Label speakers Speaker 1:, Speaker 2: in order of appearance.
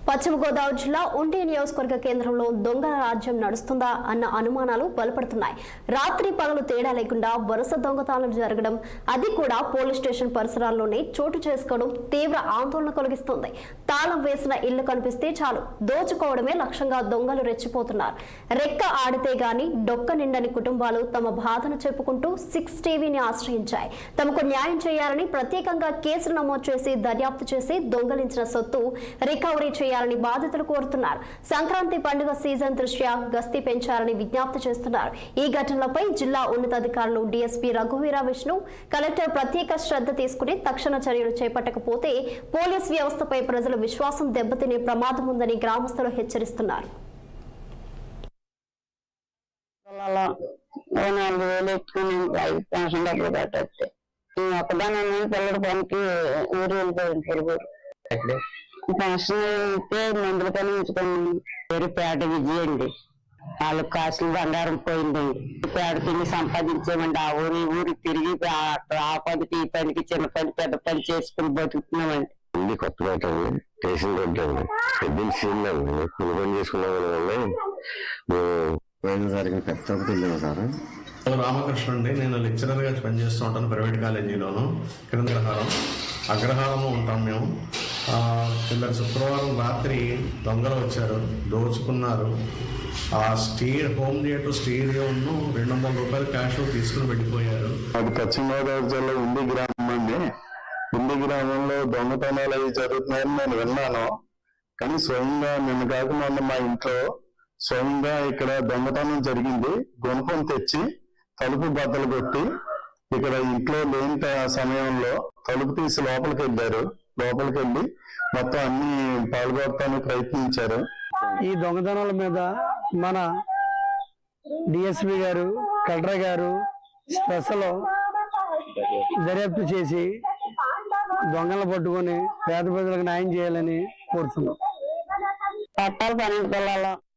Speaker 1: పశ్చిమ గోదావరి జిల్లా ఉండి నియోజకవర్గ కేంద్రంలో దొంగల రాజ్యం నడుస్తుందా అన్న అనుమానాలు బలపడుతున్నాయి. రాత్రి పగలు తేడా లేకుండా వరుస దొంగతనాలు జరగడం, అది కూడా పోలీస్ స్టేషన్ పరిసరాల్లోనే చోటు చేసుకోవడం తీవ్ర ఆందోళన కలిగిస్తుంది. తాళం వేసిన ఇల్లు కనిపిస్తే చాలు దోచుకోవడమే లక్ష్యంగా దొంగలు రెచ్చిపోతున్నారు. రెక్క ఆడితే గాని డొక్క నిండని కుటుంబాలు తమ బాధను చెప్పుకుంటూ 6 టీవీని ఆశ్రయించాయి. తమకు న్యాయం చేయాలని ప్రత్యేకంగా కేసులు నమోదు చేసి దర్యాప్తు చేసి దొంగలించిన సొత్తు రికవరీ చేయాలని బాధితులు కోరుతున్నారు. సంక్రాంతి పండుగ సీజన్ దృష్ట్యా గస్తీ పెంచాలని విజ్ఞప్తి చేస్తున్నారు. ఈ ఘటనలపై జిల్లా ఉన్నతాధికారులు డీఎస్పీ రఘువీర విష్ణు, కలెక్టర్ ప్రత్యేక శ్రద్ధ తీసుకుని తక్షణ చర్యలు చేపట్టకపోతే పోలీస్ వ్యవస్థపై ప్రజల విశ్వాసం దెబ్బతినే ప్రమాదం ఉందని గ్రామస్తులు హెచ్చరిస్తున్నారు.
Speaker 2: పిల్లడు పనికి ఊరు వెళ్ళిపోయింది. పెన్షన్ అయితే మందుల పని ఉంచుకోండి. పేరు పేట విజయ అండి. వాళ్ళు కాసులు బంగారం పోయిందండి. పేడ తిని సంపాదించామండి. ఆ ఊరు ఈ ఊరికి తిరిగి ఆ పనికి ఈ పనికి చిన్న పని పెద్ద పని చేసుకుని బతుకుతున్నామండి.
Speaker 3: కొత్తపేట స్టేషన్ రోడ్డు అండి. పెద్ద సీన్ అండి. కూలి పని చేసుకున్నాం వల్ల పెద్ద వెళ్ళాము సార్.
Speaker 4: రామకృష్ణ అండి. నేను లెక్చరర్ గా పనిచేస్తూ ఉంటాను ప్రైవేట్ కాలేజీలోను. అగ్రహారంలో ఉంటాం మేము. కింద శుక్రవారం రాత్రి దొంగలు వచ్చారు, దోచుకున్నారు. ఆ హోమ్ థియేటర్ స్టీరియోను 200 రూపాయలు క్యాష్ తీసుకుని వెళ్ళిపోయారు.
Speaker 3: అది పశ్చిమ గోదావరి జిల్లా ఉండి గ్రామం అండి. ఉండి గ్రామంలో దొంగతనాలు అవి జరుగుతున్నాయని నేను విన్నాను. కానీ స్వయంగా నిన్న కాక మొన్న మా ఇంట్లో స్వయంగా ఇక్కడ దొంగతనం జరిగింది. గుణపం తెచ్చి తలుపు బద్దలు కొట్టి ఇక్కడ ఇంట్లో లేని సమయంలో తలుపు తీసి లోపలికి వెళ్ళారు. లోపలికి వెళ్ళి మొత్తం అన్ని పాల్గొనడానికి ప్రయత్నించారు.
Speaker 5: ఈ దొంగతనాల మీద మన డిఎస్పీ గారు, కలెక్టర్ గారు స్పెషల్ దర్యాప్తు చేసి దొంగలను పట్టుకొని పేద ప్రజలకు న్యాయం చేయాలని కోరుతున్నాం.
Speaker 2: పట్టాలు 12 పిల్లలు